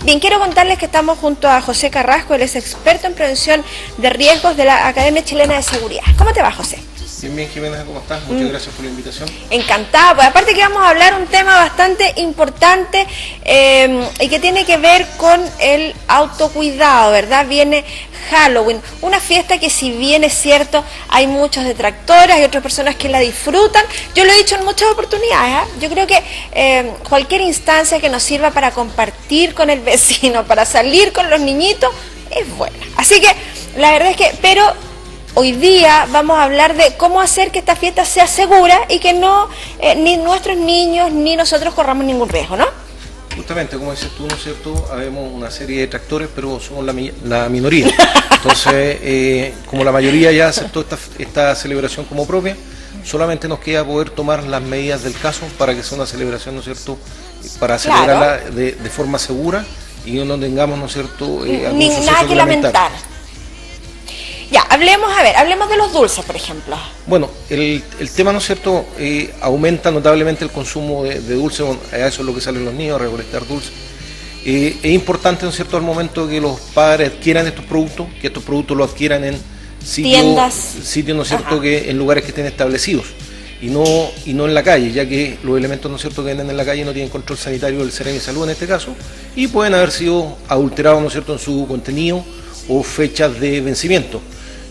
Bien, quiero contarles que estamos junto a José Carrasco, él es experto en prevención de riesgos de la Academia Chilena de Seguridad. ¿Cómo te va, José? Bien, bien, Jimena, ¿cómo estás? Muchas gracias por la invitación. Encantada, pues aparte que vamos a hablar un tema bastante importante y que tiene que ver con el autocuidado, ¿verdad? Viene Halloween, una fiesta que si bien es cierto, hay muchos detractores, hay otras personas que la disfrutan. Yo lo he dicho en muchas oportunidades, ¿eh? Yo creo que cualquier instancia que nos sirva para compartir con el vecino, para salir con los niñitos, es buena. Así que la verdad es que, pero hoy día vamos a hablar de cómo hacer que esta fiesta sea segura y que no ni nuestros niños ni nosotros corramos ningún riesgo, ¿no? Justamente, como dices tú, ¿no es cierto? Habemos una serie de detractores, pero somos la minoría. Entonces, como la mayoría ya aceptó esta celebración como propia, solamente nos queda poder tomar las medidas del caso para que sea una celebración, ¿no es cierto?, para celebrarla de forma segura y no tengamos, ¿no es cierto?, algún suceso nada que lamentar. Ya, hablemos de los dulces, por ejemplo. Bueno, el tema, ¿no es cierto?, aumenta notablemente el consumo de dulces, bueno, a eso es lo que salen los niños, a recolectar dulces. Es importante, ¿no es cierto?, al momento que los padres adquieran estos productos, que estos productos los adquieran en sitios, ¿no es cierto?, que en lugares que estén establecidos y no en la calle, ya que los elementos, ¿no es cierto?, que venden en la calle no tienen control sanitario del Seremi de Salud en este caso y pueden haber sido adulterados, ¿no es cierto?, en su contenido o fechas de vencimiento.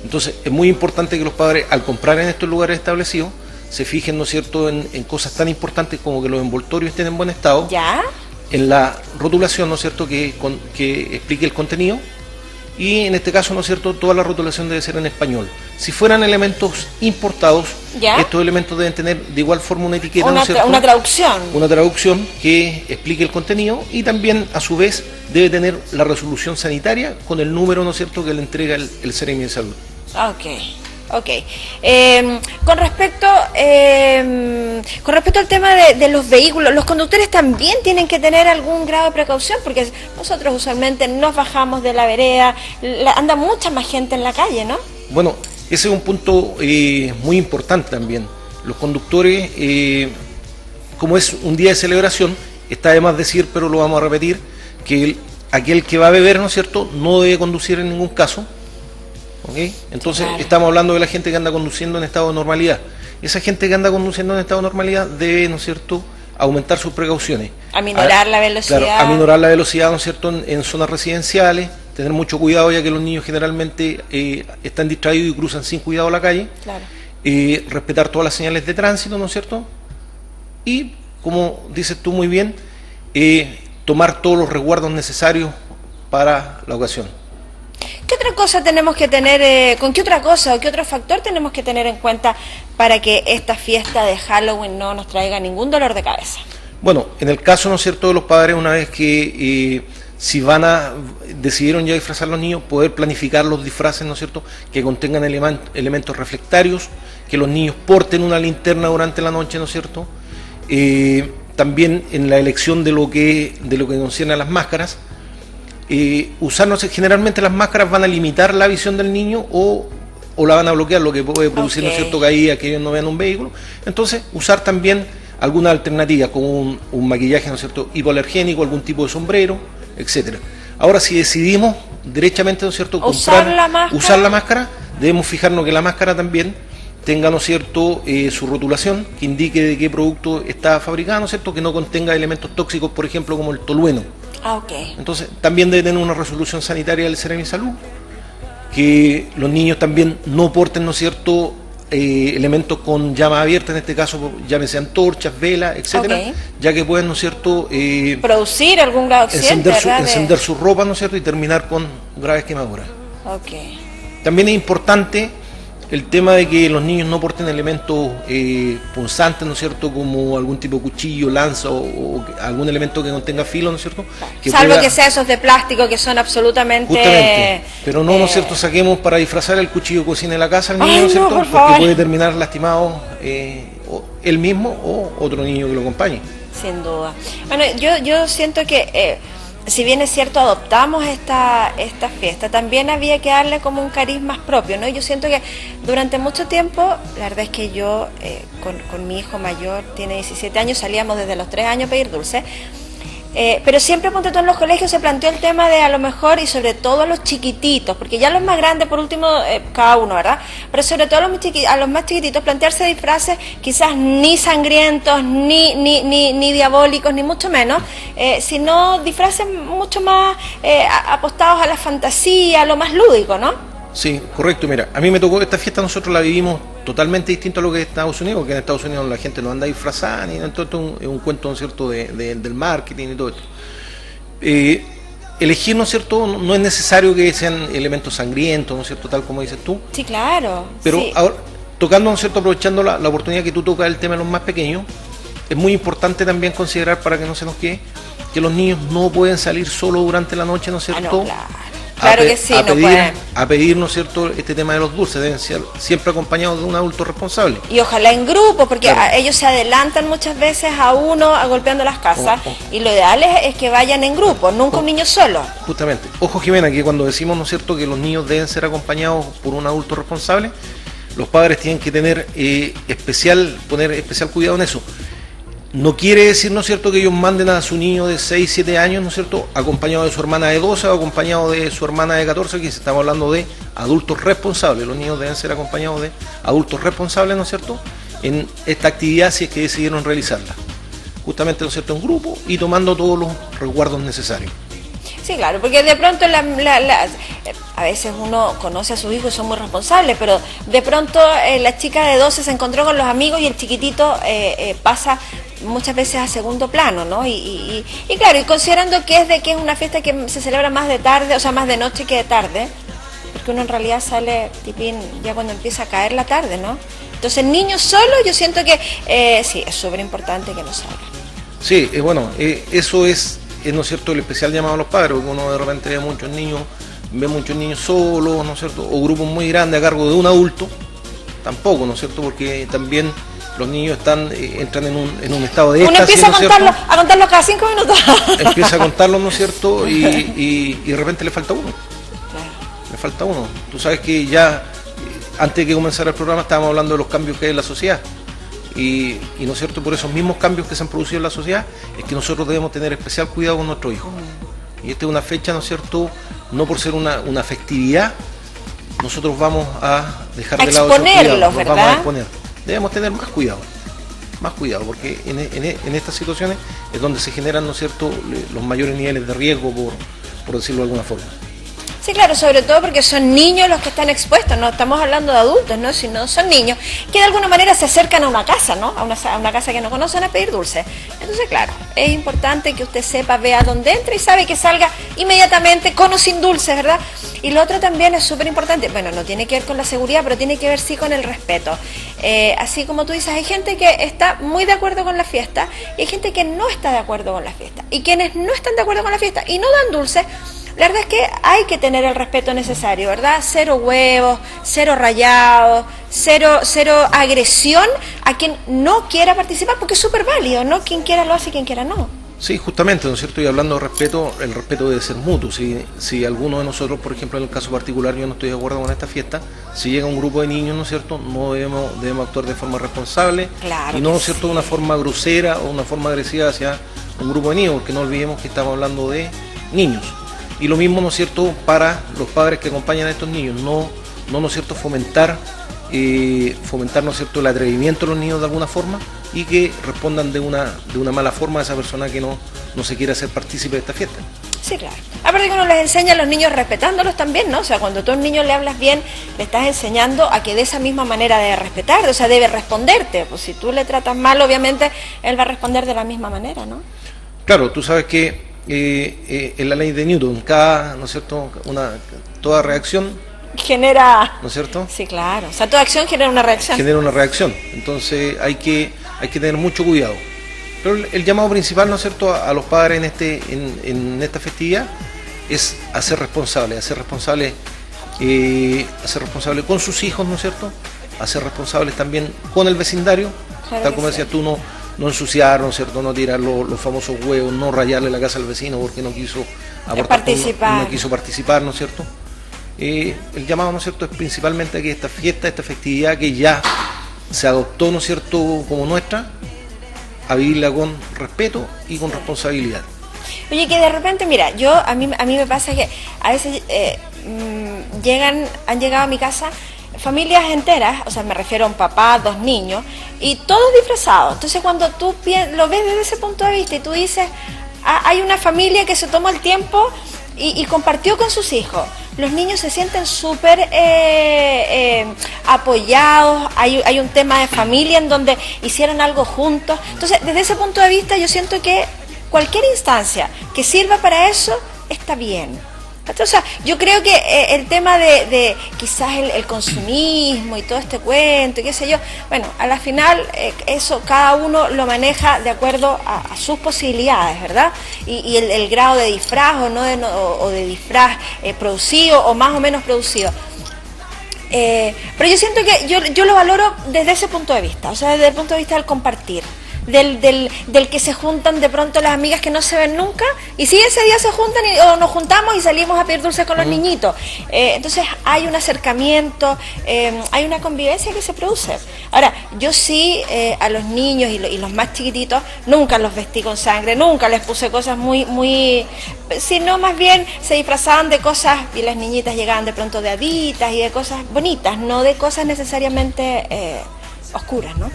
Entonces es muy importante que los padres, al comprar en estos lugares establecidos, se fijen, ¿no es cierto?, en cosas tan importantes como que los envoltorios estén en buen estado, ¿ya?, en la rotulación, ¿no es cierto?, que explique el contenido, y en este caso, ¿no es cierto?, toda la rotulación debe ser en español. Si fueran elementos importados, ¿ya?, estos elementos deben tener de igual forma una etiqueta, ¿no es cierto?, una traducción. Una traducción que explique el contenido y también, a su vez, debe tener la resolución sanitaria con el número, ¿no es cierto?, que le entrega el Seremi de Salud. Ok. Con respecto al tema de los vehículos, los conductores también tienen que tener algún grado de precaución, porque nosotros usualmente nos bajamos de la vereda, anda mucha más gente en la calle, ¿no? Bueno, ese es un punto muy importante también. Los conductores, como es un día de celebración, está de más decir, pero lo vamos a repetir, que aquel que va a beber, ¿no es cierto?, no debe conducir en ningún caso. ¿Okay? Entonces estamos hablando de la gente que anda conduciendo en estado de normalidad. Esa gente que anda conduciendo en estado de normalidad debe, ¿no es cierto?, aumentar sus precauciones. Aminorar la velocidad. Claro, aminorar la velocidad, ¿no es cierto?, en zonas residenciales, tener mucho cuidado ya que los niños generalmente están distraídos y cruzan sin cuidado la calle. Claro. Respetar todas las señales de tránsito, ¿no es cierto? Y, como dices tú muy bien, tomar todos los resguardos necesarios para la ocasión. ¿Qué otra cosa tenemos que tener, con qué otra cosa o qué otro factor tenemos que tener en cuenta para que esta fiesta de Halloween no nos traiga ningún dolor de cabeza? Bueno, en el caso, ¿no es cierto?, de los padres, una vez que decidieron ya disfrazar a los niños, poder planificar los disfraces, ¿no es cierto?, que contengan elementos reflectarios, que los niños porten una linterna durante la noche, ¿no es cierto? También en la elección de lo que concierne a las máscaras, generalmente las máscaras van a limitar la visión del niño o la van a bloquear, lo que puede producir, ¿no es cierto?, caída, que ellos no vean un vehículo. Entonces, usar también alguna alternativa, como un maquillaje, ¿no es cierto?, hipoalergénico, algún tipo de sombrero, etcétera. Ahora, si decidimos derechamente, ¿no es cierto?, usar la máscara, debemos fijarnos que la máscara también tenga, ¿no es cierto?, su rotulación, que indique de qué producto está fabricada, ¿no es cierto?, que no contenga elementos tóxicos, por ejemplo, como el tolueno. Entonces, también debe tener una resolución sanitaria del Seremi de Salud, que los niños también no porten, ¿no es cierto?, elementos con llama abierta, en este caso, llámese antorchas, velas, etcétera, ya que pueden, ¿no es cierto?, producir algún grado de encender su ropa, ¿no es cierto?, y terminar con graves quemaduras. También es importante el tema de que los niños no porten elementos punzantes, ¿no es cierto?, como algún tipo de cuchillo, lanza o algún elemento que contenga filo, ¿no es cierto? Salvo que sea esos de plástico que son absolutamente... Justamente, pero no, ¿no es cierto?, saquemos para disfrazar el cuchillo de cocina en la casa al niño, ¿no es cierto?, porque puede terminar lastimado él mismo o otro niño que lo acompañe. Sin duda. Bueno, yo siento que... si bien es cierto, adoptamos esta fiesta, también había que darle como un cariz más propio, ¿no? Yo siento que durante mucho tiempo, la verdad es que yo con mi hijo mayor, tiene 17 años, salíamos desde los 3 años a pedir dulce, Pero siempre, ponte tú, en los colegios se planteó el tema de a lo mejor, y sobre todo a los chiquititos, porque ya los más grandes, por último, cada uno, ¿verdad? Pero sobre todo a los más chiquititos, plantearse disfraces quizás ni sangrientos, ni diabólicos, ni mucho menos, sino disfraces mucho más apostados a la fantasía, a lo más lúdico, ¿no? Sí, correcto. Mira, a mí me tocó esta fiesta, nosotros la vivimos totalmente distinto a lo que es Estados Unidos, porque en Estados Unidos la gente no anda disfrazada, ni entonces es un cuento, ¿no es cierto?, del marketing y todo esto. Elegir, ¿no es cierto?, no es necesario que sean elementos sangrientos, ¿no es cierto?, tal como dices tú. Sí, claro. Pero sí. ahora, tocando, ¿no es cierto?, aprovechando la oportunidad que tú tocas el tema de los más pequeños, es muy importante también considerar, para que no se nos quede, que los niños no pueden salir solo durante la noche, ¿no es cierto?, no, claro que sí, no pueden. A pedir, ¿no es cierto?, este tema de los dulces, deben ser siempre acompañados de un adulto responsable. Y ojalá en grupo, porque claro, ellos se adelantan muchas veces a uno golpeando las casas, y lo ideal es que vayan en grupo, nunca un niño solo. Justamente. Ojo, Jimena, que cuando decimos, ¿no es cierto?, que los niños deben ser acompañados por un adulto responsable, los padres tienen que tener poner especial cuidado en eso. No quiere decir, ¿no es cierto?, que ellos manden a su niño de 6, 7 años, ¿no es cierto?, acompañado de su hermana de 12 o acompañado de su hermana de 14, que estamos hablando de adultos responsables. Los niños deben ser acompañados de adultos responsables, ¿no es cierto?, en esta actividad si es que decidieron realizarla. Justamente, ¿no es cierto?, en grupo y tomando todos los resguardos necesarios. Sí, claro, porque de pronto a veces uno conoce a sus hijos y son muy responsables, pero de pronto la chica de 12 se encontró con los amigos y el chiquitito pasa muchas veces a segundo plano, ¿no? Y claro, y considerando que es una fiesta que se celebra más de tarde, o sea, más de noche que de tarde, porque uno en realidad sale tipín ya cuando empieza a caer la tarde, ¿no? Entonces, niños solos, yo siento que sí, es súper importante que no salgan. Sí, bueno, eso es, ¿no es cierto?, el especial llamado a los padres, porque uno de repente ve muchos niños solos, ¿no es cierto?, o grupos muy grandes a cargo de un adulto, tampoco, ¿no es cierto?, porque también los niños entran en un estado de éxtasis. Uno empieza a contarlos cada 5 minutos. Empieza a contarlos, ¿no es cierto?, y de repente le falta uno. Claro. Le falta uno. Tú sabes que ya, antes de que comenzara el programa, estábamos hablando de los cambios que hay en la sociedad. Y ¿no es cierto?, por esos mismos cambios que se han producido en la sociedad, es que nosotros debemos tener especial cuidado con nuestros hijos. Y esta es una fecha, ¿no es cierto?, no por ser una festividad, nosotros vamos a dejar de lado esos cuidados, ¿verdad? Vamos a exponer. Debemos tener más cuidado, porque en estas situaciones es donde se generan, ¿no es cierto?, los mayores niveles de riesgo, por decirlo de alguna forma. Sí, claro, sobre todo porque son niños los que están expuestos, no estamos hablando de adultos, ¿no? Sino son niños que de alguna manera se acercan a una casa, ¿no? A una casa que no conocen a pedir dulce. Entonces, claro, es importante que usted sepa, vea dónde entra y sabe que salga inmediatamente con o sin dulces, ¿verdad? Y lo otro también es súper importante, bueno, no tiene que ver con la seguridad, pero tiene que ver sí con el respeto. Así como tú dices, hay gente que está muy de acuerdo con la fiesta y hay gente que no está de acuerdo con la fiesta. Y quienes no están de acuerdo con la fiesta y no dan dulces, la verdad es que hay que tener el respeto necesario, ¿verdad? 0 huevos, 0 rayados, cero agresión a quien no quiera participar, porque es súper válido, ¿no? Quien quiera lo hace y quien quiera no. Sí, justamente, ¿no es cierto? Y hablando de respeto, el respeto debe ser mutuo. Si alguno de nosotros, por ejemplo, en el caso particular, yo no estoy de acuerdo con esta fiesta, si llega un grupo de niños, ¿no es cierto?, no debemos actuar de forma responsable, claro, y no, ¿no es cierto?, de una forma grosera o una forma agresiva hacia un grupo de niños, porque no olvidemos que estamos hablando de niños. Y lo mismo, ¿no es cierto?, para los padres que acompañan a estos niños, ¿no es cierto?, fomentar, ¿no es cierto?, el atrevimiento de los niños de alguna forma y que respondan de una mala forma a esa persona que no se quiere hacer partícipe de esta fiesta. Sí, claro. Aparte que uno les enseña a los niños respetándolos también, ¿no? O sea, cuando tú a un niño le hablas bien, le estás enseñando a que de esa misma manera debe respetarte, o sea, debe responderte. Pues si tú le tratas mal, obviamente, él va a responder de la misma manera, ¿no? Claro, tú sabes que en la ley de Newton, ¿no es cierto?, toda reacción genera, ¿no es cierto? Sí, claro. O sea, toda acción genera una reacción. Genera una reacción. Entonces hay que tener mucho cuidado. Pero el llamado principal, ¿no es cierto?, a los padres en esta festividad es hacer responsables con sus hijos, ¿no es cierto?, hacer responsables también con el vecindario, claro, tal como decías tú, no ensuciar, ¿no es cierto?, no tirar los famosos huevos, no rayarle la casa al vecino porque no quiso aportar, no quiso participar, ¿no es cierto? El llamado, ¿no es cierto?, es principalmente a que esta fiesta, esta festividad que ya se adoptó, ¿no es cierto?, como nuestra, a vivirla con respeto y con responsabilidad. Oye, que de repente, mira, a mí me pasa que a veces han llegado a mi casa familias enteras, o sea, me refiero a un papá, 2 niños, y todos disfrazados. Entonces, cuando tú lo ves desde ese punto de vista y tú dices, hay una familia que se tomó el tiempo y compartió con sus hijos. Los niños se sienten súper apoyados, hay un tema de familia en donde hicieron algo juntos. Entonces, desde ese punto de vista, yo siento que cualquier instancia que sirva para eso está bien. O sea, yo creo que el tema de quizás el consumismo y todo este cuento y qué sé yo, bueno, a la final eso cada uno lo maneja de acuerdo a sus posibilidades, ¿verdad? Y el grado de disfraz o de disfraz producido o más o menos producido. Pero yo siento que yo lo valoro desde ese punto de vista, o sea, desde el punto de vista del compartir. Del que se juntan de pronto las amigas que no se ven nunca y sí, ese día se juntan o nos juntamos y salimos a pedir dulces con los niñitos. Entonces hay un acercamiento, hay una convivencia que se produce. Ahora, yo sí a los niños y los más chiquititos nunca los vestí con sangre, nunca les puse cosas muy sino más bien se disfrazaban de cosas y las niñitas llegaban de pronto de haditas y de cosas bonitas, no de cosas necesariamente oscuras, ¿no?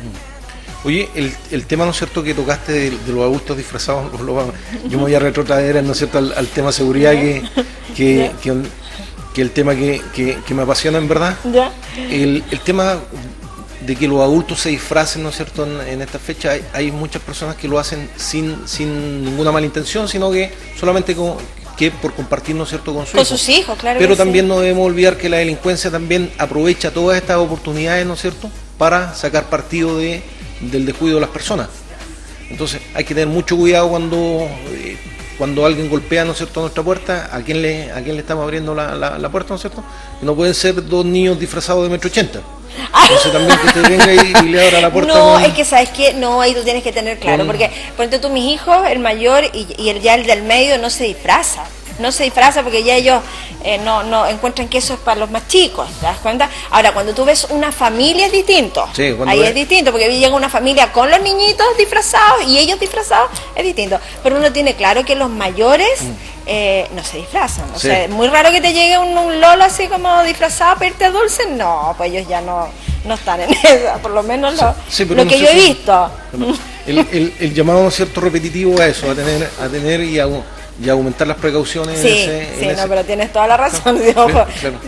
Oye, el tema, ¿no es cierto?, que tocaste de los adultos disfrazados, yo me voy a retrotraer, ¿no es cierto?, al tema seguridad, que el tema que me apasiona en verdad. ¿Ya? El tema de que los adultos se disfracen, ¿no es cierto?, en esta fecha, hay muchas personas que lo hacen sin ninguna mala intención, sino que solamente que por compartir, ¿no es cierto?, con sus hijos, claro. Pero que también sí. No debemos olvidar que la delincuencia también aprovecha todas estas oportunidades, ¿no es cierto?, para sacar partido del descuido de las personas. Entonces hay que tener mucho cuidado cuando alguien golpea, ¿no es cierto?, a nuestra puerta, a quién le estamos abriendo la puerta, ¿no es cierto? Y no pueden ser 2 niños disfrazados de 1,80 m. Entonces también que usted venga y le abra la puerta. No, es que sabes que no, ahí tú tienes que tener claro, porque ponte tú, mis hijos, el mayor y el del medio no se disfraza. No se disfraza porque ya ellos no encuentran que eso es para los más chicos, ¿te das cuenta? Ahora, cuando tú ves una familia es distinto, sí, ahí es distinto, porque llega una familia con los niñitos disfrazados y ellos disfrazados, es distinto. Pero uno tiene claro que los mayores no se disfrazan, o sea, es muy raro que te llegue un lolo así como disfrazado a pedirte dulce, no, pues ellos ya no están en eso, por lo menos lo que yo he visto. El llamado, ¿no es cierto?, repetitivo a eso, a tener y aumentar las precauciones. Pero tienes toda la razón. Claro.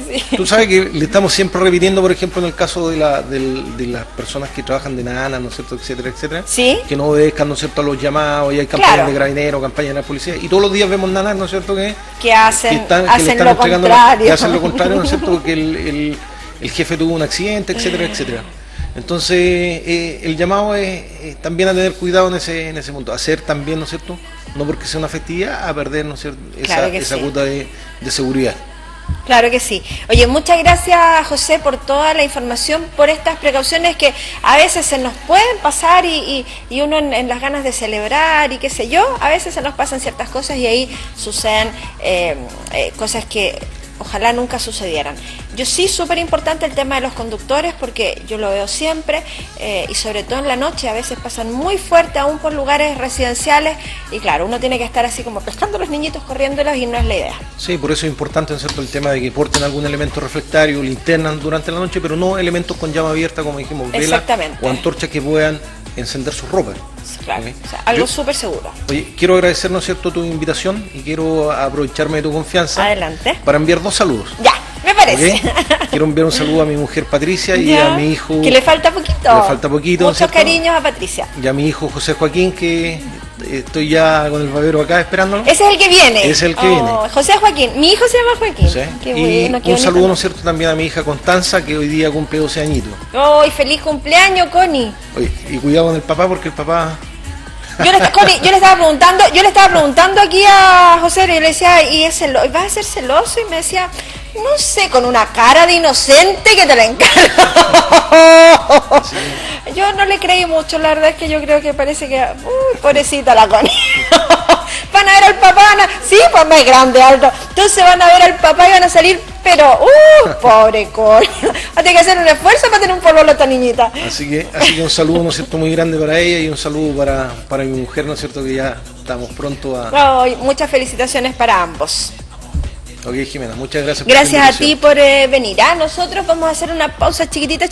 Sí. Tú sabes que le estamos siempre repitiendo, por ejemplo, en el caso de las personas que trabajan de nana, ¿no es cierto?, etcétera, ¿sí?, que no obedezcan, ¿no es cierto?, a los llamados, y hay campañas de carabineros, campañas de la policía, y todos los días vemos nanas, ¿no es cierto?, que hacen lo contrario, ¿no es cierto?, porque el jefe tuvo un accidente, etcétera. Entonces, el llamado es también a tener cuidado en ese punto, hacer también, ¿no es cierto?, no porque sea una festividad, a perder, ¿no es cierto?, esa cuota de seguridad. Claro que sí. Oye, muchas gracias, José, por toda la información, por estas precauciones que a veces se nos pueden pasar y uno en las ganas de celebrar y qué sé yo, a veces se nos pasan ciertas cosas y ahí suceden cosas que ojalá nunca sucedieran. Yo sí, súper importante el tema de los conductores, porque yo lo veo siempre, y sobre todo en la noche, a veces pasan muy fuerte, aún por lugares residenciales, y claro, uno tiene que estar así como pescando a los niñitos, corriéndolos, y no es la idea. Sí, por eso es importante, ¿no es cierto?, el tema de que porten algún elemento reflectario, linternas durante la noche, pero no elementos con llama abierta, como dijimos, velas o antorchas que puedan encender sus ropas. Claro, o sea, algo súper seguro. Oye, quiero agradecer, ¿no es cierto?, tu invitación, y quiero aprovecharme de tu confianza. Adelante. Para enviar 2 saludos. Ya, me parece. ¿Okay? Quiero enviar un saludo a mi mujer Patricia y a mi hijo. Que le falta poquito. Muchos cariños a Patricia. Y a mi hijo José Joaquín, que estoy ya con el babero acá esperándolo. Ese es el que viene. Ese es el que viene. José Joaquín. Mi hijo se llama Joaquín. Sí. Qué y bueno, qué un saludo, ¿no es bonito. cierto?, también a mi hija Constanza, que hoy día cumple 12 añitos. ¡Ay, feliz cumpleaños, Connie! Oye, y cuidado con el papá, porque el papá... Yo le estaba preguntando aquí a José, y yo le decía, ¿vas a ser celoso? Y me decía, no sé, con una cara de inocente que te la encargo. Sí. Yo no le creí mucho, la verdad es que yo creo que parece que, pobrecita la Connie. van a ver al papá, sí, pues más grande, alto. Entonces van a ver al papá y van a salir, pero, pobre coño. Va a tener que hacer un esfuerzo para tener un pololo a esta niñita. Así que un saludo, ¿no es cierto?, muy grande para ella y un saludo para mi mujer, ¿no es cierto?, que ya estamos pronto a... Muchas felicitaciones para ambos. Ok, Jimena, muchas gracias. Gracias a ti por venir. Nosotros vamos a hacer una pausa chiquitita.